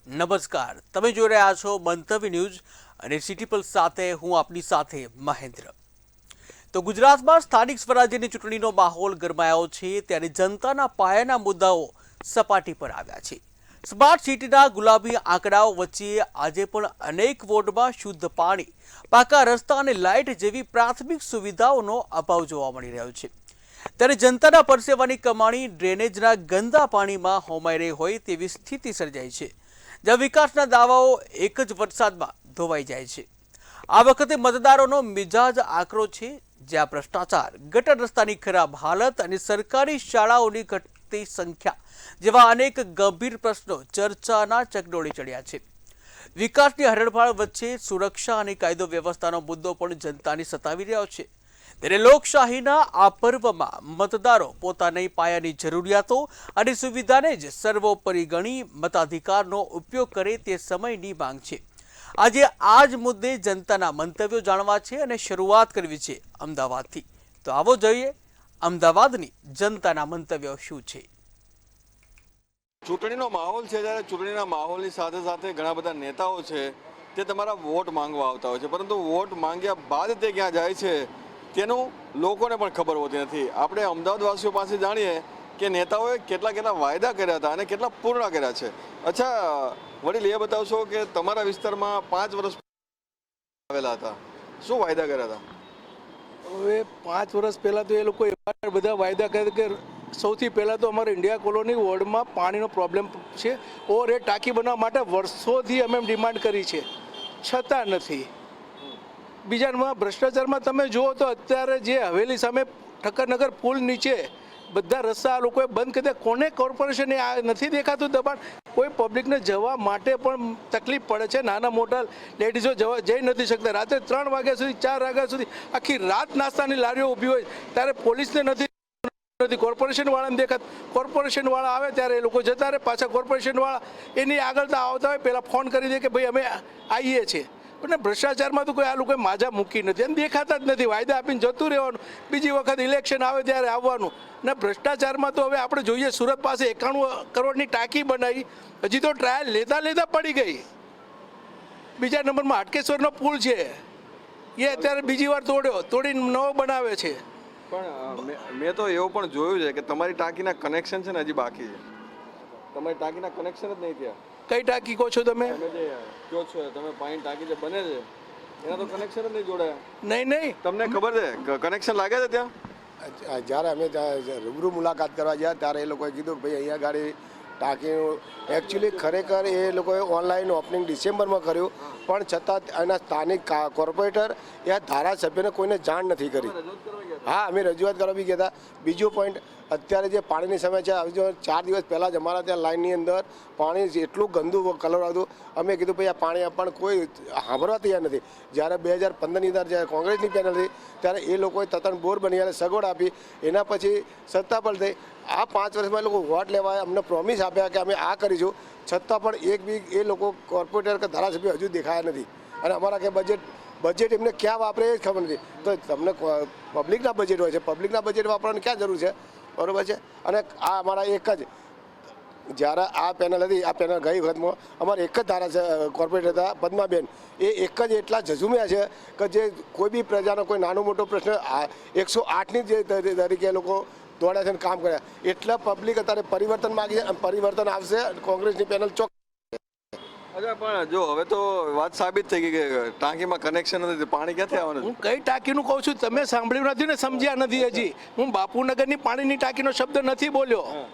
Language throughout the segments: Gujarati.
નમસ્કાર, તમે જોઈ રહ્યા છો મંતવ્ય ન્યૂઝ અને સિટી પલ્સ સાથે હું આપની સાથે મહેન્દ્ર. તો ગુજરાતમાં સ્થાનિક સ્વરાજ્યની ચૂંટણીનો માહોલ ગરમાયો છે, ત્યારે જનતાના પાયાના મુદ્દાઓ સપાટી પર આવ્યા છે. સ્માર્ટ સિટીના ગુલાબી આંકડાઓ વચ્ચે આજે પણ અનેક વોર્ડમાં શુદ્ધ પાણી, પાકા રસ્તા અને લાઇટ જેવી પ્રાથમિક સુવિધાઓનો અભાવ જોવા મળી રહ્યો છે. ત્યારે જનતાના પરસેવાની કમાણી ડ્રેનેજના ગંદા પાણીમાં હોમાઈ રહી હોય તેવી સ્થિતિ સર્જાઈ છે, જ્યાં વિકાસના દાવાઓ એક જ વરસાદમાં ધોવાઈ જાય છે. આ વખતે મતદારોનો મિજાજ આકરો છે, જ્યાં ભ્રષ્ટાચાર, ગટર રસ્તાની ખરાબ હાલત અને સરકારી શાળાઓની ઘટતી સંખ્યા જેવા અનેક ગંભીર પ્રશ્નો ચર્ચાના ચકડોળી ચડ્યા છે. વિકાસની હરણફાળ વચ્ચે સુરક્ષા અને કાયદો વ્યવસ્થાનો મુદ્દો પણ જનતાને સતાવી રહ્યો છે. ત્યારે લોકશાહીના આ પર્વમાં મતદારો પોતાની પાયાની જરૂરિયાતો અને સુવિધાને જ સર્વોપરી ગણી મતાધિકારનો ઉપયોગ કરે તે સમયની માંગ છે. આજે આ જ મુદ્દે જનતાના મંતવ્યો જાણવા છે અને શરૂઆત કરવી છે અમદાવાદથી. તો આવો જોઈએ અમદાવાદની જનતાના મંતવ્યો શું છે. ચૂંટણીનો માહોલ છે, જ્યારે ચૂંટણીના માહોલની સાથે સાથે ઘણા બધા નેતાઓ છે તે તમારા વોટ માંગવા આવતા હોય છે, પરંતુ વોટ માંગ્યા બાદ તે ક્યાં જાય છે તેનું લોકોને પણ ખબર હોતી નથી. આપણે અમદાવાદવાસીઓ પાસે જાણીએ કે નેતાઓએ કેટલા વાયદા કર્યા હતા અને કેટલા પૂર્ણ કર્યા છે. અચ્છા વડીલ, એ બતાવશો કે તમારા વિસ્તારમાં 5 વર્ષ આવેલા હતા, શું વાયદા કર્યા હતા? હવે 5 વર્ષ પહેલાં તો એ લોકો એવા બધા વાયદા કર્યા કે સૌથી પહેલાં તો અમારે ઇન્ડિયા કોલોની વોર્ડમાં પાણીનો પ્રોબ્લેમ છે ઓર એ ટાંકી બનાવવા માટે વર્ષોથી અમે ડિમાન્ડ કરી છે, છતાં નથી. બીજા નંબરમાં ભ્રષ્ટાચારમાં તમે જુઓ તો અત્યારે જે હવેલી સામે ઠક્કરનગર પુલ નીચે બધા રસ્તા આ લોકોએ બંધ કરી દે. કોને કોર્પોરેશને આ નથી દેખાતું દબાણ? કોઈ પબ્લિકને જવા માટે પણ તકલીફ પડે છે. નાના મોટા લેડીઝો જઈ નથી શકતા. રાત્રે 3 વાગ્યા સુધી 4 વાગ્યા સુધી આખી રાત નાસ્તાની લારીઓ ઊભી હોય ત્યારે પોલીસને નથી કોર્પોરેશનવાળાને દેખાત. કોર્પોરેશનવાળા આવે ત્યારે એ લોકો જતા રહે, પાછા કોર્પોરેશનવાળા એની આગળ તો આવતા હોય પહેલાં ફોન કરી દે કે ભાઈ અમે આવીએ છીએ. પણ ભ્રષ્ટાચારમાં તો કોઈ આ લોકોએ માજા મૂકી નથી અને દેખાતા જ નથી. વાયદા આપીને જતું રહેવાનું, બીજી વખત ઇલેક્શન આવે ત્યારે આવવાનું. ને ભ્રષ્ટાચારમાં તો હવે આપણે જોઈએ સુરત પાસે 91 કરોડની ટાંકી બનાવી, હજી તો ટ્રાયલ લેતા પડી ગઈ. બીજા નંબરમાં હાટકેશ્વરનો પુલ છે એ અત્યારે બીજી વાર તોડી નવો બનાવે છે. પણ મેં તો એવું પણ જોયું છે કે તમારી ટાંકીના કનેક્શન છે ને હજી બાકી છે. તમારી ટાંકીના કનેક્શન જ નહીં થયા. કઈ ટાંકી કહો છો તમે? જે કહો છો તમે પાણી ટાંકી જે બને છે એના તો કનેક્શન જ નહીં જોડાયા. નહીં. તમને ખબર છે કનેક્શન લાગ્યા છે ત્યાં? જ્યારે અમે રૂબરૂ મુલાકાત કરવા ગયા ત્યારે એ લોકોએ કીધું કે ભાઈ અહીંયા ગાડી ટાંકીનું એકચ્યુઅલી ખરેખર એ લોકોએ ઓનલાઈન ઓપનિંગ ડિસેમ્બરમાં કર્યું, પણ છતાં એના સ્થાનિક કોર્પોરેટર એ ધારાસભ્યને કોઈને જાણ નથી કરી. હા, અમે રજૂઆત કરવા બી ગયા હતા. બીજો પોઈન્ટ, અત્યારે જે પાણીની સમસ્યા છે, 4 દિવસ પહેલાં જ અમારા ત્યાં લાઇનની અંદર પાણી એટલું ગંદુ કલર હતું. અમે કીધું ભાઈ આ પાણી આપવાનું કોઈ સાંભળવા તૈયાર નથી. જ્યારે 2015ની અંદર જ્યારે કોંગ્રેસની પેનલ હતી ત્યારે એ લોકોએ તત્ણ બોર બની સગવડ આપી. એના પછી સત્તા પર થઈ. આ 5 વર્ષમાં એ લોકો વોટ લેવા અમને પ્રોમિસ આપ્યા કે અમે આ કરીશું, છતાં પણ એક બી એ લોકો કોર્પોરેટર કે ધારાસભ્ય હજુ દેખાયા નથી. અને અમારા કે બજેટ એમને ક્યાં વાપરે એ જ ખબર નથી. તો તમને પબ્લિકના બજેટ હોય છે, પબ્લિકના બજેટ વાપરવાની ક્યાં જરૂર છે? બરાબર છે. અને આ અમારા એક જ જ્યારે આ પેનલ હતી, આ પેનલ ગઈ વખતમાં અમારે એક જ કોર્પોરેટર હતા પદ્માબેન. એ એક જ એટલા ઝઝુમ્યા છે કે જે કોઈ બી પ્રજાનો કોઈ નાનો મોટો પ્રશ્ન 108ની જે તરીકે લોકો દોડ્યા છે અને કામ કર્યા. એટલા પબ્લિક અત્યારે પરિવર્તન માગી છે. પરિવર્તન આવશે. કોંગ્રેસની પેનલ ચોક. અચ્છા, પણ જો હવે તો વાત સાબિત થઈ ગઈ કે ટાંકીમાં કનેક્શન નથી, પાણી ક્યાંથી આવવાનું? હું કઈ ટાંકીનું કહું છું, તમે સાંભળ્યું નથી ને સમજ્યા નથી હજી. હું બાપુનગરની પાણીની ટાંકીનો શબ્દ નથી બોલ્યો.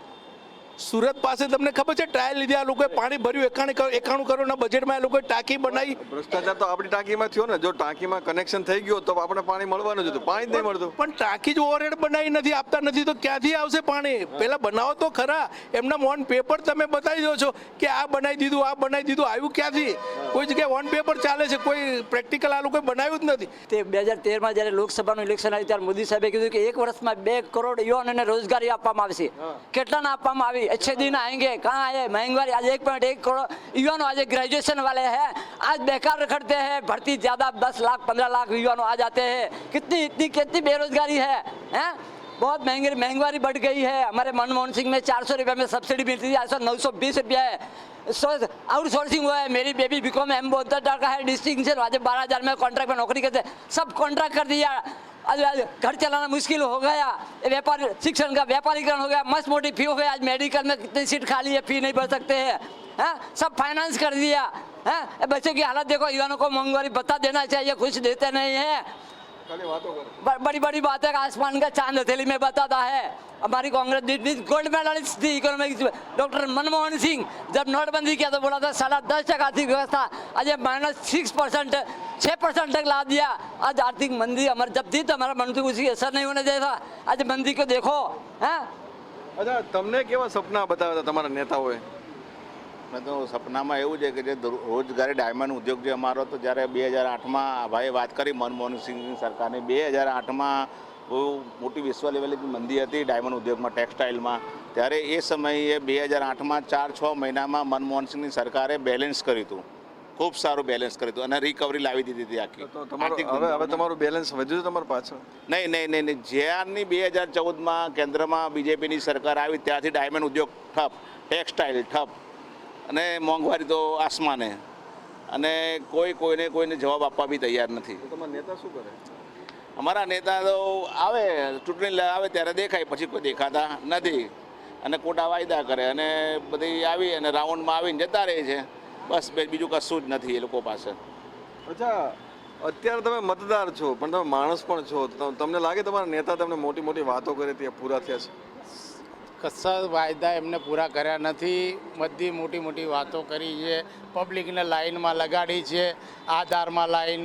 સુરત પાસે તમને ખબર છે ટ્રાયલ લીધી, આ લોકોએ પાણી ભર્યું 91 કરોડના બજેટમાં એ લોકોએ ટાંકી બનાવી. ભ્રષ્ટાચાર તો આપણી ટાંકીમાં થયો ને. જો ટાંકીમાં કનેક્શન થઈ ગયું તો આપણે પાણી મળવાનું જ હતું, પાણી જ નહીં મળતું. પણ ટાંકી જ ઓવરહેડ બનાવી નથી, આપતા નથી તો ક્યાંથી આવશે પાણી? પહેલા બનાવો તો ખરા. એમના ઓન પેપર તમે બતાવી દો છો કે આ બનાવી દીધું, આ બનાવી દીધું, આવ્યું ક્યાંથી? કોઈ જગ્યાએ ઓન પેપર ચાલે છે, કોઈ પ્રેક્ટિકલ આ લોકોએ બનાવ્યું જ નથી. તે 2013માં જ્યારે લોકસભાનું ઇલેક્શન આવ્યું ત્યારે મોદી સાહેબે કીધું કે 1 વર્ષમાં 2 કરોડ યુવાનોને રોજગારી આપવામાં આવશે. કેટલાને આપવામાં આવી? अच्छे दिन आएंगे, कहाँ आए? महंगाई आज 1.1 करोड़ युवाओं आज ग्रेजुएशन वाले हैं, आज बेकार रखते हैं. भर्ती ज़्यादा 10 लाख 15 लाख युवाओं आ जाते हैं. कितनी बेरोजगारी है. बहुत महंगाई बढ़ गई है। हमारे मनमोहन सिंह में 400 रुपये में सब्सिडी मिलती थी, आज 920 रुपया है। आउटसोर्सिंग हुआ है। मेरी बेबी बीकॉम M72 का है, डिस्टिंक्शन, आज 12,000 में कॉन्ट्रैक्ट में नौकरी करते, सब कॉन्ट्रैक्ट कर दिया। आज घर चलाना मुश्किल हो गया। व्यापार शिक्षण का व्यापारीकरण हो गया, मस्त मोटी फी हो गया। आज मेडिकल में कितनी सीट खाली है, फी नहीं भर सकते हैं। हाँ, सब फाइनेंस कर दिया है। बच्चों की हालत देखो, युवाओं को महंगाई बता देना चाहिए, कुछ देते नहीं है। बड़ी बड़ी बात है, आसमान का चांद हथेली में बताता है। हमारी कांग्रेस गोल्ड मेडलिस्ट थी इकोनॉमिक्स में, डॉक्टर मनमोहन सिंह। जब नोटबंदी किया तो बोला था 10.5% आर्थिक व्यवस्था, आज -6%, 6% तक ला दिया। आज आर्थिक मंदी हमारे जब थी तो हमारा मंत्री उसी असर नहीं होने देता। आज मंदी को देखो। हाँ, અચ્છા, તમને કેવા સપના બતાવ્યા હતા તમારા નેતાઓએ? મેં તો સપનામાં એવું છે કે જે રોજગારી ડાયમંડ ઉદ્યોગ જે અમારો તો જ્યારે 2008માં ભાઈએ વાત કરી મનમોહન સિંહની સરકારની, 2008માં બહુ મોટી વિશ્વ લેવલે મંદી હતી ડાયમંડ ઉદ્યોગમાં, ટેક્સટાઇલમાં, ત્યારે એ સમયે 2008માં 4-6 મહિનામાં મનમોહન સિંહની સરકારે બેલેન્સ કર્યું હતું, ખૂબ સારું બેલેન્સ કર્યું હતું અને રિકવરી લાવી દીધી હતી આખી. તો તમારું હવે તમારું બેલેન્સ વધ્યું છે તમારી પાછળ? નહીં. જ્યારની 2014માં કેન્દ્રમાં બીજેપીની સરકાર આવી ત્યારથી ડાયમંડ ઉદ્યોગ ઠપ, ટેક્સટાઇલ ઠપ અને મોંઘવારી તો આસમાને, અને કોઈને જવાબ આપવા બી તૈયાર નથી. તો તમારા નેતા શું કરે? અમારા નેતા તો આવે, ચૂંટણી આવે ત્યારે દેખાય, પછી કોઈ દેખાતા નથી અને ખોટા વાયદા કરે અને બધી આવી અને રાઉન્ડમાં આવીને જતા રહે છે. બસ બીજું કશું જ નથી એ લોકો પાસે. અચ્છા, અત્યારે તમે મતદાર છો પણ તમે માણસ પણ છો, તમને લાગે તમારા નેતા તમને મોટી મોટી વાતો કરે તે પૂરા થયા છે? કશા વાયદા એમને પૂરા કર્યા નથી. બધી મોટી મોટી વાતો કરી છે, પબ્લિકને લાઈનમાં લગાડી છે. આધારમાં લાઈન,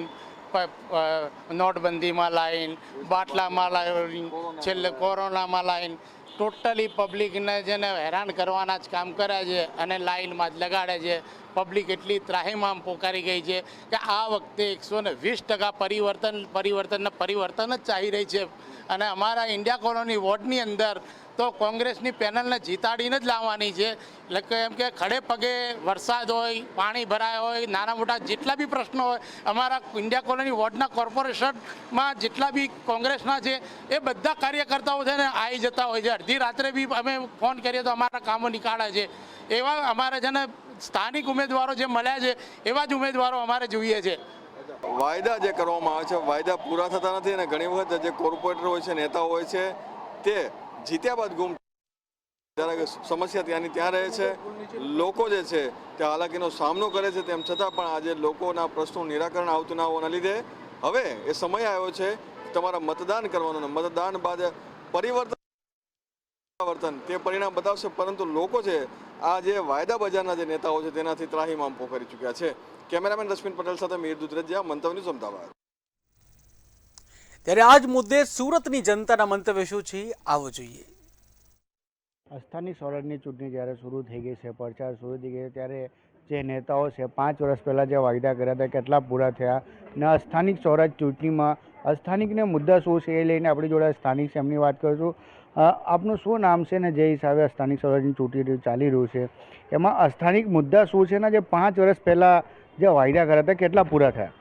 નોટબંધીમાં લાઈન, બાટલામાં લાઈન, છેલ્લે કોરોનામાં લાઈન, ટોટલી પબ્લિકને જેને હેરાન કરવાના જ કામ કરે છે અને લાઈનમાં જ લગાડે છે. પબ્લિક એટલી ત્રાહિમામ પોકારી ગઈ છે કે આ વખતે 120% પરિવર્તન જ ચાહી રહી છે. અને અમારા ઇન્ડિયા કોલોની વોર્ડની અંદર તો કોંગ્રેસની પેનલને જીતાડીને જ લાવવાની છે. એટલે કે એમ કે ખડે પગે વરસાદ હોય, પાણી ભરાય હોય, નાના મોટા જેટલા બી પ્રશ્નો હોય, અમારા ઇન્ડિયા કોલોની વોર્ડના કોર્પોરેશનમાં જેટલા બી કોંગ્રેસના છે એ બધા કાર્યકર્તાઓ છે ને આવી જતા હોય છે. અડધી રાત્રે બી અમે ફોન કરીએ તો અમારા કામો નીકાળે છે. એવા અમારે છે ને સ્થાનિક ઉમેદવારો જે મળ્યા છે એવા જ ઉમેદવારો અમારે જોઈએ છે. વાયદા જે કરવામાં આવે છે, વાયદા પૂરા થતા નથી અને ઘણી વખત જે કોર્પોરેટર હોય છે, નેતાઓ હોય છે, તે જીત્યા બાદ ગુમ, જ્યારે સમસ્યા ત્યાંની ત્યાં રહે છે. લોકો જે છે તે હાલાકીનો સામનો કરે છે, તેમ છતાં પણ આજે લોકોના પ્રશ્નોનું નિરાકરણ આવતું ના હોવાના લીધે હવે એ સમય આવ્યો છે તમારા મતદાન કરવાનો. મતદાન બાદ પરિવર્તન તે પરિણામ બતાવશે, પરંતુ લોકો છે આ જે વાયદા બજારના જે નેતાઓ છે તેનાથી ત્રાહિમામ પોકારી ચૂક્યા છે. કેમેરામેન રશ્મિન પટેલ સાથે મીર દુધરેજિયા, મંતવ્ય ન્યૂઝ, અમદાવાદ. ત્યારે આ જ મુદ્દે સુરતની જનતાના મંતવ્ય શું છે આવો જોઈએ. સ્થાનિક સ્વરાજની ચૂંટણી જ્યારે શરૂ થઈ ગઈ છે, પ્રચાર શરૂ થઈ ગયો ત્યારે જે નેતાઓ છે 5 વર્ષ પહેલાં જે વાયદા કર્યા હતા કેટલા પૂરા થયા ને સ્થાનિક સ્વરાજ ચૂંટણીમાં સ્થાનિકને મુદ્દા શું છે એ લઈને આપણી જોડે સ્થાનિક છે એમની વાત કરીશું. આપનું શું નામ છે ને જે હિસાબે સ્થાનિક સ્વરાજની ચૂંટણી ચાલી રહ્યું છે એમાં સ્થાનિક મુદ્દા શું છે ને જે 5 વર્ષ પહેલાં જે વાયદા કર્યા હતા કેટલા પૂરા થયા?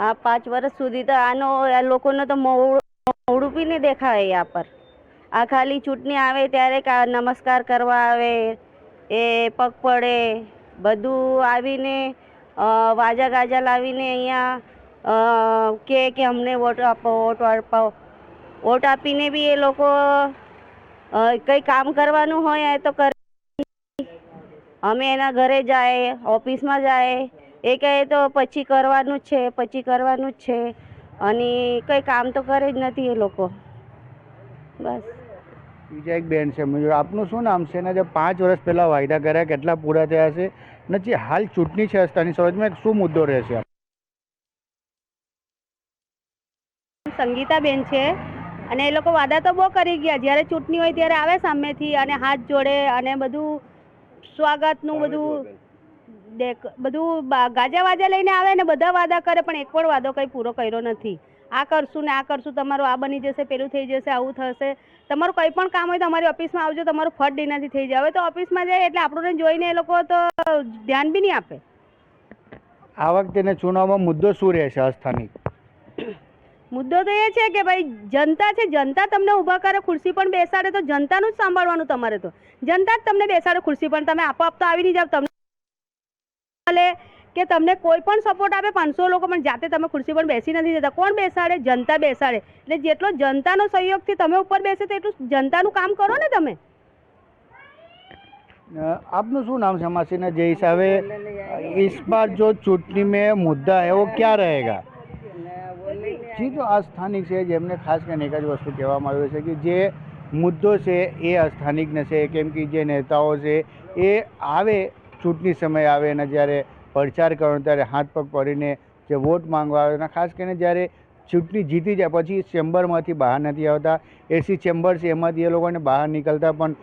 આ 5 વર્ષ સુધી તો આનો આ લોકોને તો મોડું બી નહીં દેખાય. યા પર આ ખાલી ચૂંટણી આવે ત્યારે નમસ્કાર કરવા આવે, એ પગ પડે, બધું આવીને વાજા ગાજા લાવીને અહીંયા કે અમને વોટ આપો, વોટ આપીને બી એ લોકો કંઈ કામ કરવાનું હોય તો કરે. અમે એના ઘરે જાય, ઓફિસમાં જાય, એ કહે તો પછી કરવાનું જ છે અને કંઈ કામ તો કરે જ નથી એ લોકો. બસ. બીજા એક બેન છે, આપનું શું નામ છે ને જે 5 વર્ષ પહેલાં વાયદા કર્યા કેટલા પૂરા થયા છે ને જે હાલ ચૂંટણી છે સ્થાનિક સ્વરાજમાં શું મુદ્દો રહેશે? સંગીતાબેન છે અને એ લોકો વાદા તો બહુ કરી ગયા. જ્યારે ચૂંટણી હોય ત્યારે આવે સામેથી અને હાથ જોડે અને બધું સ્વાગતનું બધું ગાજા વાજા લઈને આવે ને બધા વાદા કરે, પણ એક પણ વાદો કંઈ પૂરો કર્યો નથી. આ કરશું ને આ કરશું, તમારું આ બની જશે, પેલું થઈ જશે, આવું થશે, તમારું કંઈ પણ કામ હોય તો અમારી ઓફિસમાં આવજો, તમારું ફટ ડીનાથી થઈ જાય. હવે તો ઓફિસમાં જાય એટલે આપણને જોઈને એ લોકો તો ધ્યાન બી નહીં આપે. આ વખતે ચુનાવમાં મુદ્દો શું રહેશે સ્થાનિક? મુદ્દો તો એ છે કે ભાઈ જનતા છે, જનતા તમને ઊભા કરે, ખુરશી પણ બેસાડે તો જનતાનું જ સાંભળવાનું તમારે. તો જનતા જ તમને બેસાડે ખુરશી પણ, તમે આપોઆપ તો આવી નહીં જાવ. તમને કે તમને કોઈ પણ સપોર્ટ આપે 500 લોકો, પણ જાતે તમે ખુરશી પર બેસી નથી જતા. કોણ બેસાડે? જનતા બેસાડે. એટલે જેટલો જનતાનો સહયોગથી તમે ઉપર બેસે તો એટલું જનતાનું કામ કરો ને તમે. आपનું શું नाम है मासी ने जे हिसाबे इस बार जो चूंटनी में मुद्दा है वो क्या रहेगा? जी, तो આ સ્થાનિક છે જેમને ખાસ કરીને એક જ વસ્તુ કહેવામાં આવ્યું છે કે જે મુદ્દો છે એ અસ્થાનિક નથી, કેમ કે જે નેતાઓ છે એ આવે ચૂંટણી સમય આવે અને જ્યારે પ્રચાર કરવાનો ત્યારે હાથ પગ પડીને જે વોટ માંગવા આવે અને ખાસ કરીને જ્યારે ચૂંટણી જીતી જાય પછી ચેમ્બરમાંથી બહાર નથી આવતા. એસી ચેમ્બર છે એમાંથી એ લોકોને બહાર નીકળતા પણ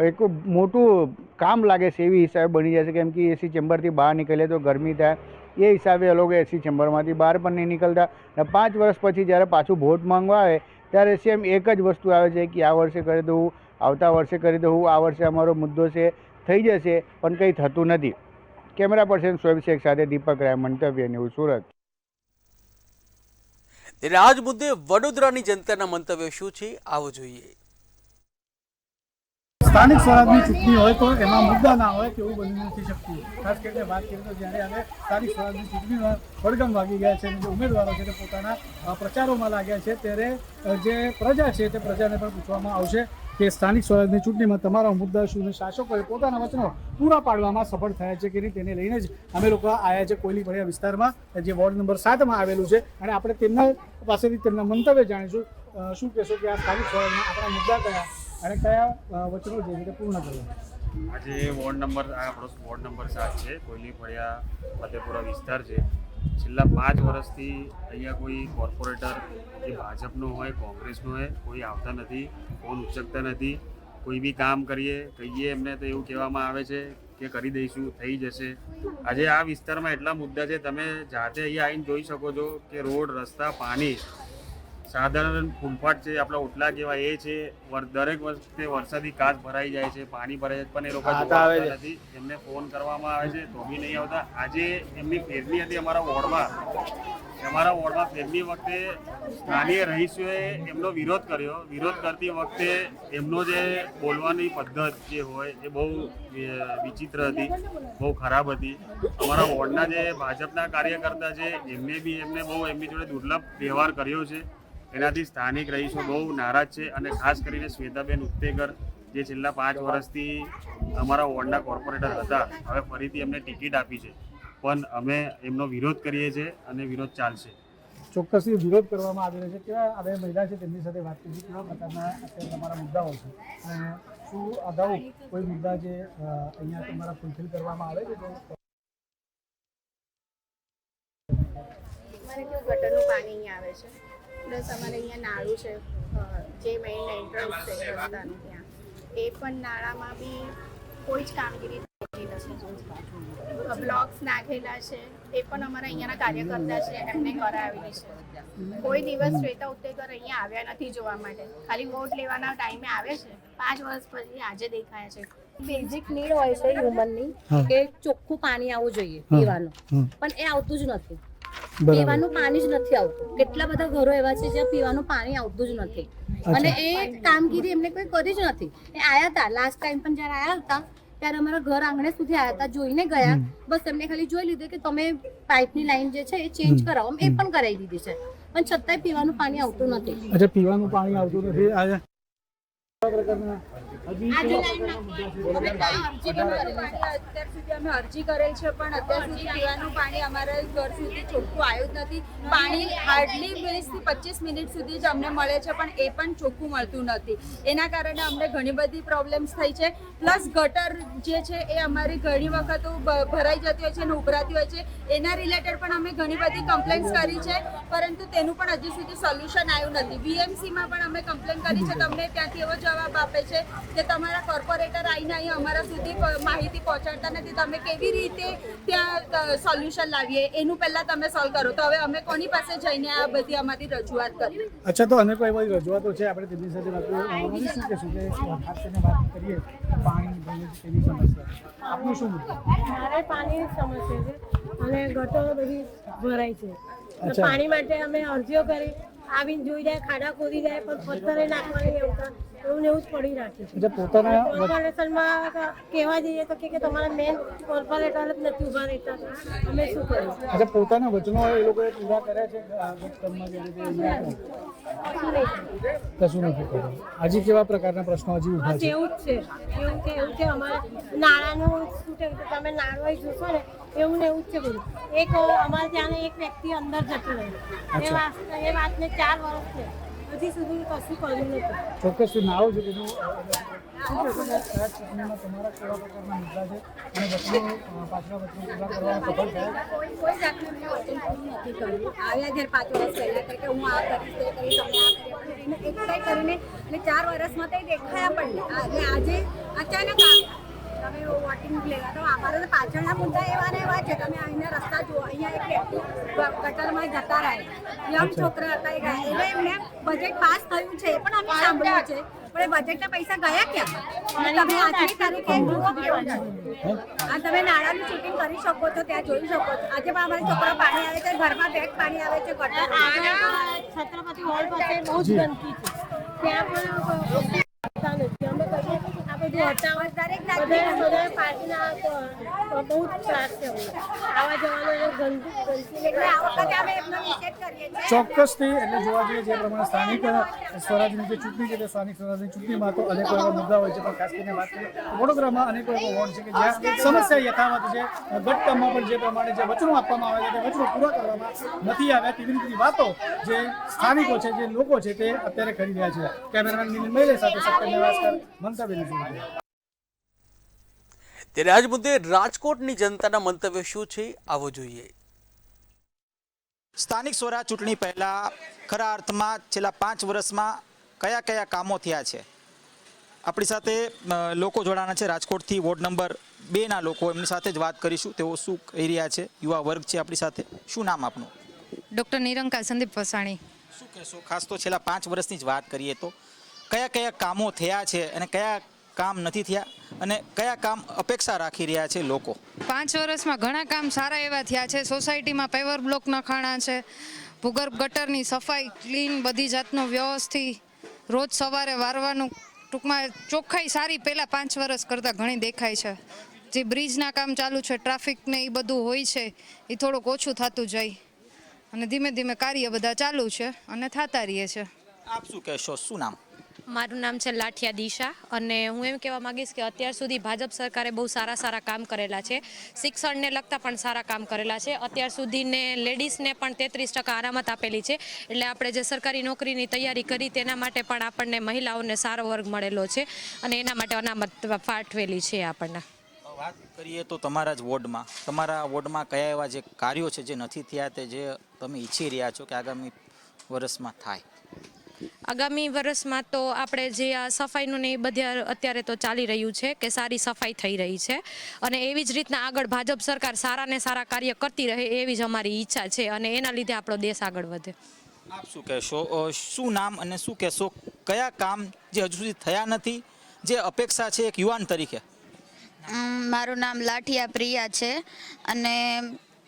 એક મોટું કામ લાગે છે એવી હિસાબે બની જાય છે, કેમ કે એસી ચેમ્બરથી બહાર નીકળીએ તો ગરમી થાય. એ હિસાબે એ લોકો એસી ચેમ્બરમાંથી બહાર પણ નહીં નીકળતા. અને 5 વર્ષ પછી જ્યારે પાછું વોટ માંગવા આવે ત્યારે સેમ એક જ વસ્તુ આવે છે કે આ વર્ષે કરી દઉં, આવતા વર્ષે કરી દઉં, આ વર્ષે અમારો મુદ્દો છે થઈ જશે, પણ કંઈ થતું નથી. કેમેરા પર્સન શોએબ શેખ સાથે દીપક રાય, મંતવ્ય ન્યૂઝ, સુરત. ત્યારે આ જ મુદ્દે વડોદરાની જનતાના મંતવ્યો શું છે, આવો જોઈએ. સ્થાનિક સ્વરાજની ચૂંટણી હોય તો એમાં મુદ્દા ના હોય તેવું બની નથી શકતું. ખાસ કરીને વાત કરીએ તો જ્યારે હવે સ્થાનિક સ્વરાજની ચૂંટણીમાં પડઘમ વાગી ગયા છે અને જે ઉમેદવારો છે તે પોતાના પ્રચારોમાં લાગ્યા છે, ત્યારે જે પ્રજા છે તે પ્રજાને પણ પૂછવામાં આવશે કે સ્થાનિક સ્વરાજની ચૂંટણીમાં તમારા મુદ્દા શું, શાસકોએ પોતાના વચનો પૂરા પાડવામાં સફળ થયા છે કે નહીં તેને લઈને જ અમે લોકો આવ્યા છે કોયલી ફળિયા વિસ્તારમાં, જે વોર્ડ નંબર 7માં આવેલું છે. અને આપણે તેમના પાસેથી તેમના મંતવ્ય જાણીશું. શું કહેશો કે આ સ્થાનિક સ્વરાજના આપણા મુદ્દા કયા અને કયા વચનો જે રીતે પૂર્ણ કરવા? આજે વોર્ડ નંબર 7 છે, કોયલી ફળિયા ફતેપુરા વિસ્તાર છે. છેલ્લા 5 વર્ષથી અહીંયા કોઈ કોર્પોરેટર કે ભાજપનો હોય કોંગ્રેસનો હોય કોઈ આવતા નથી, ફોન ઉચકતા નથી. કોઈ બી કામ કરીએ કહીએ એમને તો એવું કહેવામાં આવે છે કે કરી દઈશું, થઈ જશે. આજે આ વિસ્તારમાં એટલા મુદ્દા છે, તમે જાતે અહીંયા આવીને જોઈ શકો છો કે રોડ, રસ્તા, પાણી, સાધારણ ફૂટપાથ છે, આપણા ઓટલા કહેવાય એ છે. દરેક વખતે વરસાદી કાચ ભરાઈ જાય છે, પાણી ભરાઈ જાય, પણ એ લોકો જોતા નથી. એમને ફોન કરવામાં આવે છે તો બી નહીં આવતા. આજે એમની ફેરવી હતી અમારા વોર્ડમાં ફેરવી વખતે સ્થાનીય રહીશોએ એમનો વિરોધ કર્યો. વિરોધ કરતી વખતે એમનો જે બોલવાની પદ્ધત જે હોય એ બહુ વિચિત્ર હતી, બહુ ખરાબ હતી. અમારા વોર્ડના જે ભાજપના કાર્યકર્તા છે એમને બહુ એમની જોડે દુર્લભ વ્યવહાર કર્યો છે. એનાથી સ્થાનિક રહીશો બહુ નારાજ છે. અને ખાસ કરીને શ્વેતાબેન ઉત્તેકર જે છેલ્લા 5 વર્ષથી અમારા વોર્ડના કોર્પોરેટર હતા, હવે ફરીથી એમને ટિકિટ આપી છે, પણ અમે એમનો વિરોધ કરીએ છીએ અને વિરોધ ચાલશે. ચોક્કસથી વિરોધ કરવામાં આવી રહ્યો છે. કેવા હવે મહિલા છે તેમની સાથે વાત કરી, કેવા પ્રકારના અત્યારે તમારા મુદ્દાઓ છે અને શું અગાઉ કોઈ મુદ્દા જે અહીંયા તમારા ફૂલફિલ કરવામાં આવે છે? અમારે કેવું ગટરનું પાણી અહીંયા આવે છે, પ્લસ અમારે અહીંયા નાળું છે, જે મેઇન એન્ટ્રન્સ છે રસ્તાનું ત્યાં, એ પણ નાળામાં બી કોઈ જ કામગીરી થતી નથી. બ્લોક્સ નાખેલા છે એ પણ અમારા અહીંયાના કાર્યકર્તા છે એમને કરાવેલી છે. કોઈ દિવસ શ્વેતા ઉત્તેકર અહીંયા આવ્યા નથી જોવા માટે, ખાલી વોટ લેવાના ટાઈમે આવે છે. 5 વર્ષ પછી આજે દેખાયા છે. બેઝિક નીડ હોય છે હ્યુમનની કે ચોખ્ખું પાણી આવવું જોઈએ પીવાનું, પણ એ આવતું જ નથી. પીવાનું પાણી જ નથી આવતું. કેટલા બધા ઘરો એવા છે જ્યાં પીવાનું પાણી આવતું જ નથી અને એ કામગીરી એમને કોઈ કરી જ નથી. એ આયા હતા લાસ્ટ ટાઈમ પણ જ્યારે આયા હતા ત્યારે અમારા ઘર આંગણે સુધી આવ્યા હતા, જોઈને ગયા. બસ એમને ખાલી જોઈ લીધું કે તમે પાઇપની લાઈન જે છે એ ચેન્જ કરાવો, એ પણ કરાવી દીધી છે, પણ છતાંય પીવાનું પાણી આવતું નથી. અચ્છા, પીવાનું પાણી આવતું નથી. અમે અરજી કરેલ છે પણ અત્યાર સુધી પીવાનું પાણી અમારા ઘર સુધી ચોખ્ખું આવ્યું જ નથી. પાણી હાર્ડલી 20 થી 25 મિનિટ સુધી જ અમને મળે છે, પણ એ પણ ચોખ્ખું મળતું નથી. એના કારણે અમને ઘણી બધી પ્રોબ્લેમ્સ થઈ છે. પ્લસ ગટર જે છે એ અમારી ઘણી વખત ભરાઈ જતી હોય છે અને ઉભરાતી હોય છે. એના રિલેટેડ પણ અમે ઘણી બધી કમ્પ્લેન્ટ્સ કરી છે, પરંતુ તેનું પણ હજી સુધી સોલ્યુશન આવ્યું નથી. BMCમાં પણ અમે કમ્પ્લેન કરી છે, તમને ત્યાંથી એવો જવાબ આપે છે કે તમારા કોર્પોરેટર આવીને અહીં અમારા સુધી માહિતી પહોંચાડતા નથી. તમે કેવી રીતે ત્યાં સોલ્યુશન લાવીએ એનું પહેલાં તમે સોલ્વ કરો. તો હવે અમે કોની પાસે જઈને આ બધી અમારી રજૂઆત કરીએ? અચ્છા, તો અનેક એવી રજૂઆતો છે, આપણે તેમની સાથે વાત કરીએ. શું કહેશું કે ખાસ કરીને વાત કરીએ પાણી તેની સમસ્યા, આપનું શું મુદ્દો? મારે પાણીની સમસ્યા છે અને ગટરો બધી ભરાય છે. પાણી માટે અમે અરજીઓ કરી, આવીને જોઈ જાય, ખાડા ખોદી જાય, પણ પથ્થરે નાખવાની એવું ને એવું જ પડી રાખ્યું છે. કોર્પોરેશનમાં કહેવા જઈએ તો કે તમારા મેન કોર્પોરેટર જ નથી ઊભા રહેતા, અમે શું કરીએ? પોતાના વચનો એ લોકોએ પૂરા કર્યા છે કશું નથી કર્યું. હજી કેવા પ્રકારના પ્રશ્નો હજી ઉભા છે? એવું છે અમારે નાણાંનું શું છે, તમે નાણું જોશો ને એવું ને એવું જ છે બધું. એક અમારે ત્યાં એક વ્યક્તિ અંદર જતો રહ્યો, એ વાતને 4 વર્ષ છે, હજી સુધી કશું કર્યું નથી. ચોક્કસ નાળો છે તેનું ચૂંટણીમાં તમારા કેવા પ્રકારના મુદ્દા છે અને વચનો પાછલા વચનો પૂરા કરવામાં સફળ થયા? કોઈ જાતનું નથી કર્યું. આવ્યા જ્યારે 5 વર્ષ પહેલા કે હું આ કરીશ તે કરીશ, અમે આ કરીએ, પણ એને એક કંઈ કરીને એટલે 4 વર્ષમાં કંઈ દેખાયા પણ નહીં. અને આજે અચાનક તમે વોટિંગ લેવા તો અમારા તો પાછળના મુદ્દા એવા ને એવા છે. તમે અહીંના રસ્તા જુઓ, અહીંયા એક વ્યક્તિ ગટરમાં જતા રહે, યંગ છોકરા હતા એ ગયા, એટલે એમને બજેટ પાસ થયું છે એ પણ અમે સાંભળ્યું છે, પણ એ બજેટના પૈસા ગયા ક્યાં? અને તમે આજની તારીખે જુઓ કેવું છે. આ તમે નાણાંનું શૂટિંગ કરી શકો છો, ત્યાં જોઈ શકો છો. આજે પણ અમારા છોકરા પાણી આવે છે, ઘરમાં બેગ પાણી આવે છે, ગટર છત્રપતિ હોલ પાસે બહુ જ ગંદકી છે, ત્યાં પણ નથી. અમે કહીએ આ બધું હટાવો, દરેક પાર્ટીના બહુ જ ત્રાસ છે આવા જવાનો ગંદકી. એટલે આ વખતે અમે એમનો નિષેધ કરીએ છીએ. ચોક્કસથી એટલે જોવા જઈએ જે પ્રમાણે સ્થાનિક સ્વરાજની જે ચૂંટણી છે તે સ્થાનિક સ્વરાજની ચૂંટણીમાં તો અનેકો એવા મુદ્દા હોય છે, પણ ખાસ કરીને વાત કરીએ તો વડોદરામાં અનેકો એવો વોર્ડ છે કે જ્યાં સમસ્યા યથાવત છે. ગટકામમાં પણ જે પ્રમાણે જે વચનો આપવામાં આવે છે તે વચનો પૂરા કરવામાં નથી આવ્યા, તેવી રીતની વાતો જે સ્થાનિકો છે, જે લોકો છે તે અત્યારે કરી રહ્યા છે. કેમેરામેન મિલિંદ મૈલે સાથે સત્ય નિવાસકર, મંતવ્ય ન્યૂઝ. ત્યારે આજ મુદ્દે રાજકોટની જનતાના મંતવ્ય શું છે આવો જોઈએ. સ્થાનિક સ્વરાજ ચૂંટણી પહેલાં ખરા અર્થમાં છેલ્લા 5 વર્ષમાં કયા કયા કામો થયા છે આપણી સાથે લોકો જોડાના છે. રાજકોટથી વોર્ડ નંબર 2ના લોકો, એમની સાથે જ વાત કરીશું, તેઓ શું કહી રહ્યા છે. યુવા વર્ગ છે આપણી સાથે. શું નામ આપનું? ડૉક્ટર નિરંકાર સંદીપ વસાણી. શું કહેશો ખાસ તો છેલ્લા 5 વર્ષની જ વાત કરીએ તો કયા કયા કામો થયા છે અને કયા કામ નથી થયા અને કયા કામ અપેક્ષા રાખી રહ્યા છે લોકો? 5 વર્ષમાં ઘણા કામ સારા એવા થયા છે. સોસાયટીમાં પેવર બ્લોક નખાણા છે, ભૂગર્ભ ગટરની સફાઈ, ક્લીન, બધી જાતનું વ્યવસ્થિત, રોજ સવારે વારવાનું, ટૂંકમાં ચોખ્ખાઈ સારી પહેલાં 5 વર્ષ કરતાં ઘણી દેખાય છે. જે બ્રિજના કામ ચાલુ છે, ટ્રાફિકને એ બધું હોય છે, એ થોડુંક ઓછું થતું જાય અને ધીમે ધીમે કાર્ય બધા ચાલુ છે અને થતા રહીએ છે. આપ શું કહેશો? શું નામ? મારું નામ છે લાઠિયા દિશા અને હું એમ કહેવા માંગીશ કે અત્યાર સુધી ભાજપ સરકારે બહુ સારા કામ કરેલા છે. શિક્ષણને લગતા પણ સારા કામ કરેલા છે. અત્યાર સુધીને લેડીઝને પણ 33% અનામત આપેલી છે. એટલે આપણે જે સરકારી નોકરીની તૈયારી કરી તેના માટે પણ આપણને મહિલાઓને સારો વર્ગ મળેલો છે અને એના માટે અનામત ફાળવેલી છે આપણને. વાત કરીએ તો તમારા જ વોર્ડમાં કયા એવા જે કાર્યો છે જે નથી થયા તે જે તમે ઈચ્છી રહ્યા છો કે આગામી વર્ષમાં થાય? આગામી વર્ષમાં તો આપણે જે આ સફાઈનું ને એ બધા અત્યારે તો ચાલી રહ્યું છે કે સારી સફાઈ થઈ રહી છે અને એવી જ રીતના આગળ ભાજપ સરકાર સારા ને સારા કાર્ય કરતી રહે એવી જ અમારી ઈચ્છા છે અને એના લીધે આપણો દેશ આગળ વધે. આપ શું કહેશો? શું નામ અને શું કહેશો? કયા કામ જે હજુ સુધી થયા નથી જે અપેક્ષા છે એક યુવાન તરીકે? મારું નામ લાઠિયા પ્રિયા છે અને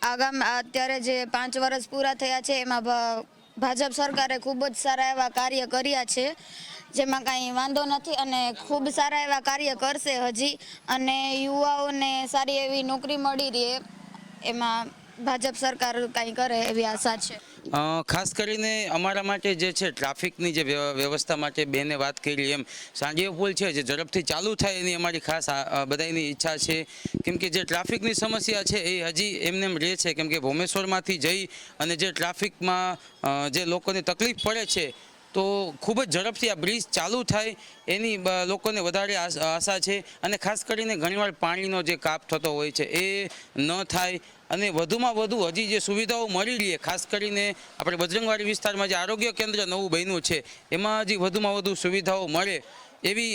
અત્યારે જે 5 વર્ષ પૂરા થયા છે એમાં ભાજપ સરકારે ખૂબ જ સારા એવા કાર્ય કર્યા છે, જેમાં કાંઈ વાંધો નથી અને ખૂબ સારા એવા કાર્ય કરશે હજી અને યુવાઓને સારી એવી નોકરી મળી રહે એમાં ભાજપ સરકાર કાંઈ કરે એવી આશા છે. ખાસ કરીને અમારા માટે જે છે ટ્રાફિકની જે વ્યવસ્થા માટે બેને વાત કરી એમ સાંજે પુલ છે જે ઝડપથી ચાલુ થાય એની અમારી ખાસ બધાની ઈચ્છા છે. કેમ કે જે ટ્રાફિકની સમસ્યા છે એ હજી એમને એમ રહે છે, કેમ કે ભોમેશ્વરમાંથી જઈ અને જે ટ્રાફિકમાં જે લોકોને તકલીફ પડે છે તો ખૂબ જ ઝડપથી આ બ્રિજ ચાલુ થાય એની લોકોને વધારે આશા છે અને ખાસ કરીને ઘણીવાર પાણીનો જે કાપ થતો હોય છે એ ન થાય અને વધુમાં વધુ હજી જે સુવિધાઓ મળી રહે. ખાસ કરીને આપણે બજરંગવાડી વિસ્તારમાં જે આરોગ્ય કેન્દ્ર નવું બન્યું છે એમાં હજી વધુમાં વધુ સુવિધાઓ મળે એવી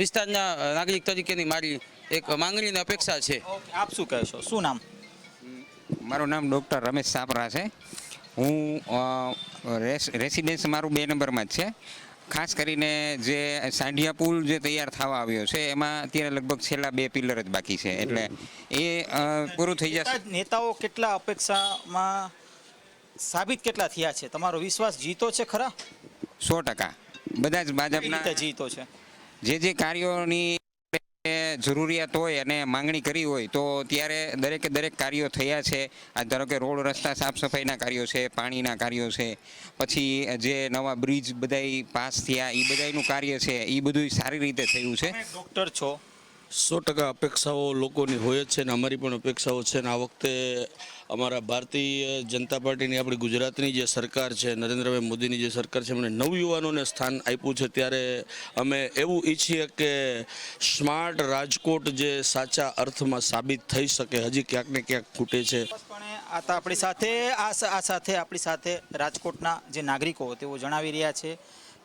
વિસ્તારના નાગરિક તરીકેની મારી એક માંગણી અને અપેક્ષા છે. આપ શું કહેશો? શું નામ? મારું નામ ડૉક્ટર રમેશ સાપરા છે. હું રેસિડેન્સ મારું 2 નંબરમાં જ છે. ખાસ કરીને જે સાંઢિયા પુલ જે તૈયાર થવા આવ્યો છે એમાં અત્યારે લગભગ છેલ્લા 2 પિલર જ બાકી છે, એટલે એ પૂરું થઈ જશે. નેતાઓ કેટલા અપેક્ષામાં સાબિત કેટલા થયા છે? તમારો વિશ્વાસ જીતો છે ખરા? 100% બધા જ ભાજપના રીતે જીતો છે? જે કાર્યોની જરૂરિયાત હોય અને માંગણી કરી હોય તો ત્યારે દરેક કાર્યો થયા છે. આ ધારો કે રોડ રસ્તા સાફ સફાઈના કાર્યો છે, પાણીના કાર્યો છે, પછી જે નવા બ્રિજ બધાય પાસ થયા એ બધાયનું કાર્ય છે એ બધું સારી રીતે થયું છે. ડૉક્ટર છો, 100% અપેક્ષાઓ લોકોની હોય જ છે ને અમારી પણ અપેક્ષાઓ છે ને આ વખતે અમારા ભારતીય જનતા પાર્ટીની આપણી ગુજરાતની જે સરકાર છે, નરેન્દ્રભાઈ મોદીની જે સરકાર છે, એમણે નવયુવાનોને સ્થાન આપ્યું છે. ત્યારે અમે એવું ઈચ્છીએ કે સ્માર્ટ રાજકોટ જે સાચા અર્થમાં સાબિત થઈ શકે, હજી ક્યાંક ને ક્યાંક ખૂટે છે. આ તો આપણી સાથે આપણી સાથે રાજકોટના જે નાગરિકો તેઓ જણાવી રહ્યા છે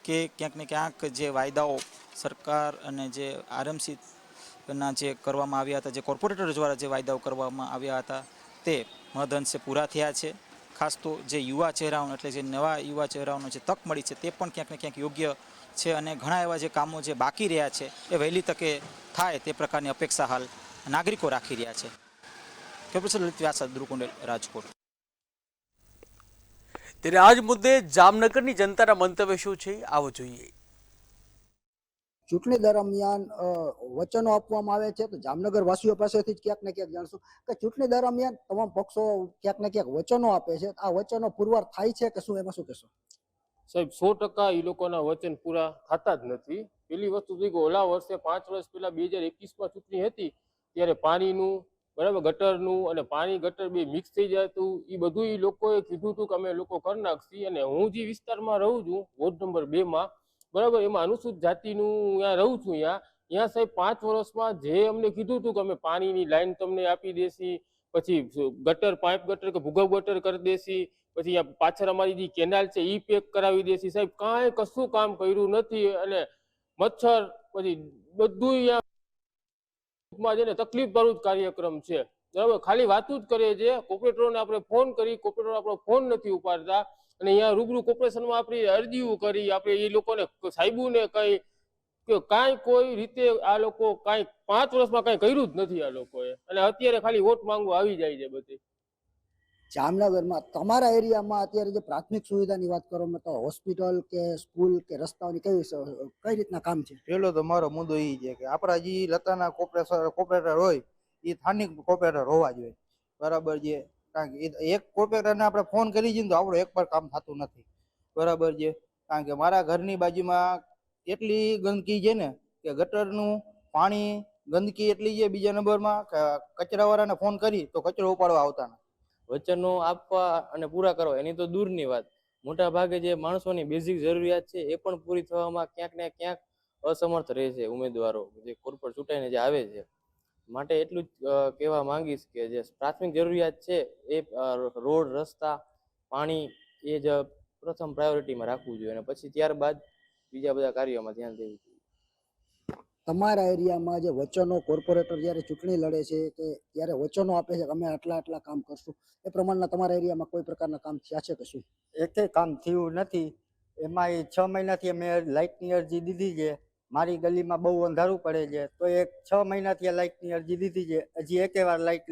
કે ક્યાંક ને ક્યાંક જે વાયદાઓ સરકાર અને જે આરએમસી ના જે કરવામાં આવ્યા હતા, જે કોર્પોરેટર દ્વારા જે વાયદાઓ કરવામાં આવ્યા હતા તે મહદઅંશે પૂરા થયા છે. ખાસ તો જે યુવા ચહેરાઓનો એટલે જે નવા યુવા ચહેરાઓનો જે તક મળી છે તે પણ ક્યાંક ને ક્યાંક યોગ્ય છે અને ઘણા એવા જે કામો જે બાકી રહ્યા છે એ વહેલી તકે થાય તે પ્રકારની અપેક્ષા હાલ નાગરિકો રાખી રહ્યા છે. કેપ્ટન લલિત વ્યાસ, દ્રુકુંડેલ, રાજકોટ. ત્યારે આજ મુદ્દે જામનગરની જનતાના મંતવ્ય શું છે આવો જોઈએ. ચૂંટણી દરમિયાન વચનો આપવામાં આવે છે તો જામનગર વાસીઓ પાસેથી જ ક્યાંક ને ક્યાંક જાણશું કે ચૂંટણી દરમિયાન તમામ પક્ષો ક્યાંક ને ક્યાંક વચનો આપે છે. આ વચનો પુરવાર થાય છે કે શું, એમાં શું કહેશો? સાહેબ 100% એ લોકોના વચન પૂરા થતા જ નથી. પેલી વસ્તુ થઈ ગઈ, ઓલા વર્ષે 5 વર્ષ પહેલા 2021માં ચૂંટણી હતી ત્યારે પાણીનું બરાબર ગટરનું અને પાણી ગટર બે મિક્સ થઈ જતું એ બધું એ લોકોએ કીધું હતું કે અમે લોકો કરી નાખશી. અને હું જે વિસ્તારમાં રહું છું વોર્ડ નંબર 2માં બરાબર, એમાં અનુસૂચિત જાતિનું ત્યાં રહું છું. ત્યાં સાહેબ 5 વર્ષમાં જે અમને કીધું હતું કે અમે પાણીની લાઈન તમને આપી દેશી, પછી ગટર પાઇપ ગટર કે ભૂગર્ભ ગટર કરી દેશી, પછી પાછળ અમારી જે કેનાલ છે એ પેક કરાવી દેશી. સાહેબ કાંઈ કશું કામ કર્યું નથી અને મચ્છર પછી બધું અહીંયા છે ને તકલીફ ભરું જ કાર્યક્રમ છે બરાબર. ખાલી વાતું જ કરે છે. કોર્પોરેટરોને આપણે ફોન કરી, કોર્પોરેટરો આપણો ફોન નથી ઉપાડતા અને અહીંયા રૂબરૂ કોર્પોરેશનમાં આપણી અરજીઓ કરી, આપણે એ લોકોને સાહેબોને કઈ કે કાંઈ કોઈ રીતે આ લોકો કાંઈ 5 વર્ષમાં કાંઈ કર્યું જ નથી આ લોકોએ અને અત્યારે ખાલી વોટ માંગવા આવી જાય છે બધી. જામનગરમાં તમારા એરિયામાં અત્યારે જે પ્રાથમિક સુવિધાની વાત કરવામાં તો હોસ્પિટલ કે સ્કૂલ કે રસ્તાઓની કઈ રીતના કામ છે? પેલો તો મારો મુદ્દો એ છે કે આપણા જે લતાના કોર્પોરેટર હોય એ સ્થાનિક કોર્પોરેટર હોવા જોઈએ બરાબર છે. કારણ કે એક કોર્પોરેટરને આપણે ફોન કરી જઈએ તો આપણું એક પર કામ થતું નથી બરાબર છે. કારણ કે મારા ઘરની બાજુમાં એટલી ગંદકી છે ને કે ગટરનું પાણી ગંદકી એટલી છે. બીજા નંબરમાં કચરાવાળાને ફોન કરી તો કચરો ઉપાડવા આવતા નથી. વચનો આપવા અને પૂરા કરવા એની તો દૂરની વાત, મોટા ભાગે જે માણસોની બેઝિક જરૂરિયાત છે એ પણ પૂરી થવામાં ક્યાંક ને ક્યાંક અસમર્થ રહે છે ઉમેદવારો જે કોર્પોરેટ ચૂંટાઈને જે આવે છે. માટે એટલું જ કહેવા માંગીશ કે જે પ્રાથમિક જરૂરિયાત છે એ રોડ રસ્તા પાણી એ જ પ્રથમ પ્રાયોરિટીમાં રાખવું જોઈએ અને પછી ત્યારબાદ બીજા બધા કાર્યોમાં ધ્યાન દેવું જોઈએ. તમારા એરિયામાં જે વચનો કોર્પોરેટર જ્યારે ચૂંટણી લડે છે કે ત્યારે વચનો આપે છે કે અમે આટલા કામ કરશું, એ પ્રમાણના તમારા એરિયામાં કોઈ પ્રકારના કામ થયા છે કે શું? એકે કામ થયું નથી. એમાં 6 મહિનાથી અમે લાઇટની અરજી દીધી છે. મારી ગલીમાં બહુ અંધારું પડે છે તો 6 મહિનાથી લાઇટની અરજી દીધી છે. હજી એકે વાર લાઇટ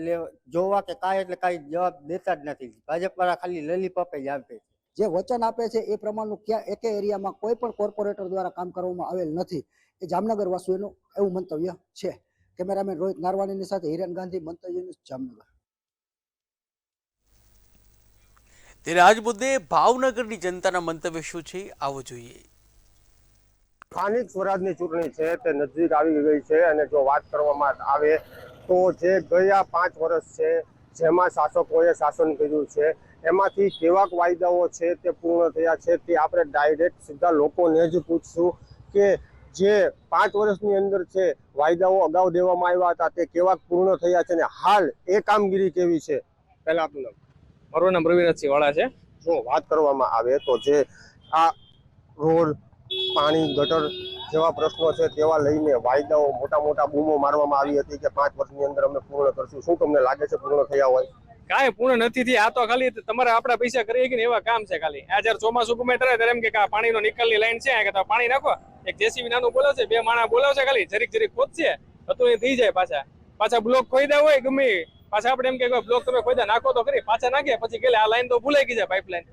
જોવા કે કાંઈ એટલે કાંઈ જવાબ દેતા જ નથી. ભાજપવાળા ખાલી લોલીપોપ જ આપે છે. જે વચન આપે છે એ પ્રમાણનું ક્યાં એકે એરિયામાં કોઈ પણ કોર્પોરેટર દ્વારા કામ કરવામાં આવેલ નથી, એ જામનગર વાસીઓનું એવું મંતવ્ય છે. કેમેરામેન રોહિત નારવાણીની સાથે હિરેન ગાંધી, મંતવ્ય ન્યૂઝ, જામનગર. ત્યારે આજ મુદ્દે ભાવનગરની જનતાના મંતવ્ય શું છે આવો જોઈએ. સ્થાનિક સ્વરાજની ચૂંટણી છે તે નજીક આવી ગઈ છે અને જો વાત કરવામાં આવે તો જે ગયા 5 વર્ષ છે જેમાં શાસકોએ શાસન કર્યું છે એમાંથી કેવાક વાયદાઓ છે તે પૂર્ણ થયા છે તે આપણે ડાયરેક્ટ સીધા લોકોને જ પૂછશું કે જે 5 વર્ષની અંદર છે વાયદાઓ અગાઉ દેવામાં આવ્યા હતા તે કેવાક પૂર્ણ થયા છે અને હાલ એ કામગીરી કેવી છે. પહેલા આપનું નામ? મારું નામ રવિરાજસિંહ વાળા છે. જો વાત કરવામાં આવે તો જે આ રોડ પાણી ગટર જેવા પ્રશ્નો છે તેવા લઈને વાયદાઓ મોટા બૂમો મારવામાં આવી હતી કે 5 વર્ષની અંદર અમે પૂર્ણ કરશું. શું તમને લાગે છે પૂર્ણ થયા હોય? કાંઈ પૂર્ણ નથી થયા. આ તો ખાલી તમારે આપણા પૈસા કરીએ કે એવા કામ છે. ખાલી આ જયારે ચોમાસું ગમે ત્યારે એમ કે પાણીનો નિકાલની લાઈન છે કે પાણી નાખો, એક જેસીબી નાનું બોલાવશે, 2 માણા બોલાવશે, ખાલી જરીક ખોદશે તો એ થઈ જાય. પાછા બ્લોક ખોઈદા હોય ગમે પાછા આપણે એમ કે બ્લોક તમે કોઈ નાખો તો ખરી, પાછા નાખીએ પછી કે આ લાઈન તો ભૂલાઈ ગઈ છે પાઇપલાઇન.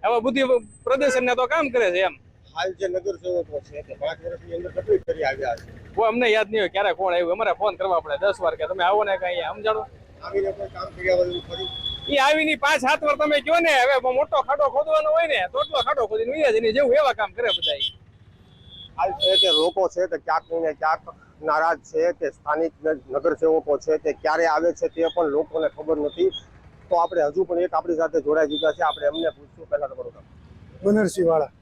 હવે બુદ્ધિ પ્રદર્શન ને તો કામ કરે છે એમ. હાલ જે નગરસેવકો છે તે 5 વર્ષની અંદર કેટલી કરી આવ્યા છે? કોઈ અમને યાદ નહીં હોય ક્યારે કોણ આવ્યું, અમારે ફોન કરવા પડે 10 વાર કે તમે આવો ને કઈ સમજાણો. આવીને કોઈ કામ કર્યા વગર ફરી એ આવીની 5-7 વાર તમે કહો ને, હવે મોટો ખાડો ખોદવાનો હોય ને તો એટલો ખાડો ખોદીને વૈયા જઈને જેવું એવા કામ કરે બધા. હાલ છે કે લોકો છે તે ક્યાંક ને ક્યાંક નારાજ છે કે સ્થાનિક નગરસેવકો છે તે ક્યારે આવે છે તે પણ લોકોને ખબર નથી. તો આપણે હજુ પણ એક આપણી સાથે જોડાઈ ચૂક્યા છે, આપણે એમને પૂછશું. પહેલા તમારું નામ? બનરસિંહ વાળા.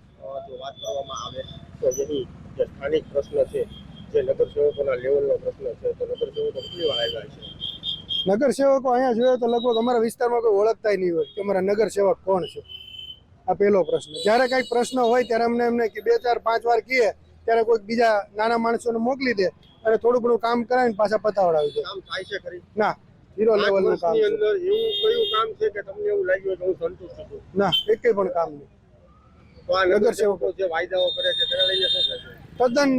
જો વાત કરવામાં આવે તો જેની જે સ્થાનિક પ્રશ્ન છે, જે નગરસેવકોના લેવલનો પ્રશ્ન છે, તો નગરસેવકો કેટલી વાર આવ્યા છે? નગરસેવકો અહીંયા જોઈએ તો લગભગ અમારા વિસ્તારમાં કોઈ ઓળખતા નહીં હોય કે અમારા નગરસેવક કોણ છે. આ પહેલો પ્રશ્ન. જ્યારે કંઈક પ્રશ્ન હોય ત્યારે એમને કે 2-4-5 વાર કહીએ ત્યારે કોઈક બીજા નાના માણસોને મોકલી દે અને થોડું ઘણું કામ કરાવીને પાછા પતાવડાવી દે. કામ થાય છે ખરી? ના, 0 લેવલનું કામ છે. અંદર એવું કયું કામ છે કે તમને એવું લાગ્યું કે હું સંતુષ્ટ છું? ના, એકેય પણ કામ નહીં. તો આ નગરસેવકો જે વાયદાઓ કરે છે તેને લઈને શું કહેશો? તદ્દન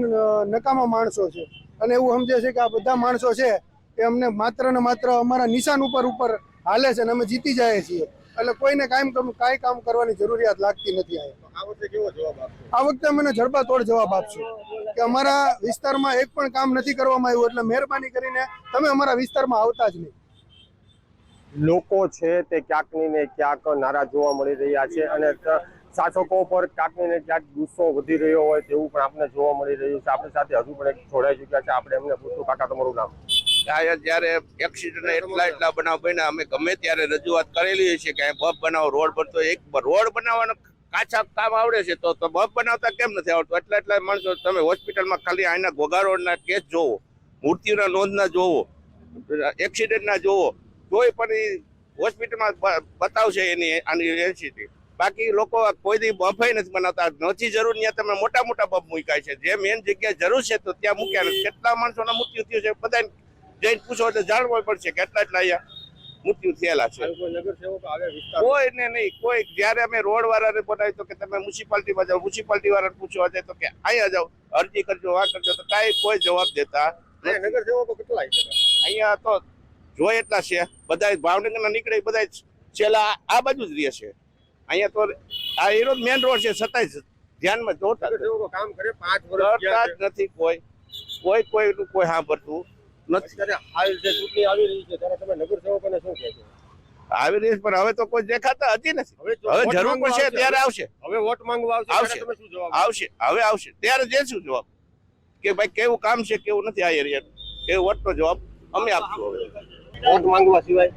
નકામા માણસો છે અને એવું સમજે છે કે આ બધા માણસો છે એ અમને માત્ર ને માત્ર અમારા નિશાન ઉપર હાલે છે અને અમે જીતી જાય છીએ. એટલે કોઈને કાંઈ કામ કરવાની જરૂરિયાત લાગતી નથી. આ વખતે કેવો જવાબ આપશો? આ વખતે અમે જડબાતોડ જવાબ આપશું કે અમારા વિસ્તારમાં એક પણ કામ નથી કરવામાં આવ્યું, એટલે મહેરબાની કરીને તમે અમારા વિસ્તારમાં આવતા જ નહીં. લોકો છે તે ક્યાંક ને ક્યાંક નારાજ જોવા મળી રહ્યા છે અને શાસકો પર ક્યાંક ને ક્યાંક ગુસ્સો વધી રહ્યો હોય તેવું પણ આપણે જોવા મળી રહ્યું છે. આપણી સાથે હજુ પણ જોડાઈ ચૂક્યા છે, આપણે એમને પૂછશું. કાકા, તમારું નામ? જ્યારે એક્સિડન્ટ એટલા બનાવ બન્યા, અમે ગમે ત્યારે રજૂઆત કરેલી છે કે બબ બનાવો, રોડ બનતો. એક રોડ બનાવવાનો કાચા કામ આવડે છે તો બબ બનાવતા કેમ નથી આવડતું? એટલા માણસો તમે હોસ્પિટલમાં ખાલી આના ઘોઘારોડના કેસ જોવો, મૃત્યુના નોંધના જોવો, એક્સિડન્ટના જોવો, તોય પણ એ હોસ્પિટલમાં બતાવશે એની આની એનસીટી. બાકી લોકો કોઈ દી બફાઈ નથી બનાવતા. નથી જરૂર ત્યાં તમે મોટા મોટા બબ મૂક્યા છે. જે મેન જગ્યાએ જરૂર છે તો ત્યાં મૂક્યા નથી. કેટલા માણસોના મૃત્યુ થયું છે બધાને જઈને પૂછો એટલે જાણવું પડશે કે એટલા અહીંયા મૃત્યુ થયેલા છે. કોઈને નહીં. કોઈ જયારે અમે રોડ વાળાને બનાવી તો કે તમે મ્યુનિસિપાલિટીમાં જાઓ, મ્યુનિસિપાલિટી વાળાને પૂછવા જાય તો કે અહીંયા જાઓ, અરજી કરજો, આ કરજો, તો કાંઈ કોઈ જવાબ દેતા નગરસેવકો કેટલા છે? અહીંયા તો જોઈએ એટલા છે. બધા ભાવનગરના નીકળે બધા છેલ્લા આ બાજુ જ રહે છે. અહીંયા તો આ એનો મેન રોડ છે, છતાંય ધ્યાનમાં જોતા કામ કરે 5 વર્ષ નથી. કોઈ સાંભળતું નથી. હાલ જે ચૂંટણી આવી રહી છે ત્યારે તમે નગરસેવકોને શું કહેશો? આવી રહી પણ હવે તો કોઈ દેખાતા હતી નથી. હવે જરૂર પડશે ત્યારે આવશે. હવે વોટ માંગવા આવશે. તમે શું જવાબ? આવશે, હવે આવશે ત્યારે દેશું જવાબ કે ભાઈ કેવું કામ છે, કેવું નથી આ એરિયાનું. એ વોટનો જવાબ અમે આપશું. હવે વોટ માંગવા સિવાય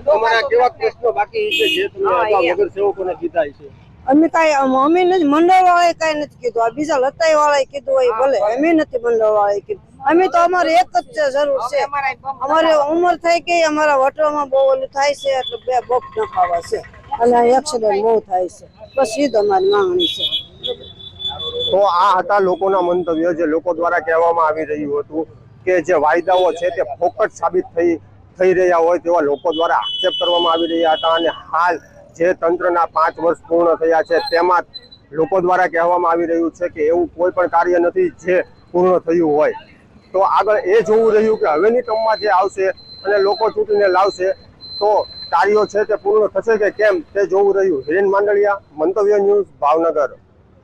તમારા કેવા પ્રશ્નો બાકી છે જે તમે નગરસેવકોને કીધા છે? અમે અમે નથી, મંડળ વાળાએ કઈ નથી કીધું. આ બીજા લતાઈ વાળાએ કીધું હોય ભલે, અમે નથી મંડળ વાળાએ કીધું. અમે તો અમારે એક જ જરૂર છે. અમારે ઉંમર થઈ ગઈ, અમારા વટવામાં બહુ ઓલું થાય છે એટલે 2 બપ નખાવા છે અને એક્સિડન્ટ બહુ થાય છે. બસ એ જ અમારી માંગણી છે. તો આ હતા લોકોના મંતવ્ય, જે લોકો દ્વારા કહેવામાં આવી રહ્યું હતું કે જે વાયદાઓ છે તે ફોકટ સાબિત થઈ રહ્યા હોય તેવા લોકો દ્વારા આક્ષેપ કરવામાં આવી રહ્યા હતા. અને હાલ જે તંત્રના 5 વર્ષ પૂર્ણ થયા છે તેમાં લોકો દ્વારા કહેવામાં આવી રહ્યું છે કે એવું કોઈ પણ કાર્ય નથી જે પૂર્ણ થયું હોય. તો આગળ એ જોવું રહ્યું કે હવેની ટર્મમાં જે આવશે અને લોકો ચૂંટીને લાવશે તો કાર્યો છે તે પૂર્ણ થશે કે કેમ તે જોવું રહ્યું. હિરેન માંડલિયા, મંતવ્ય ન્યૂઝ, ભાવનગર.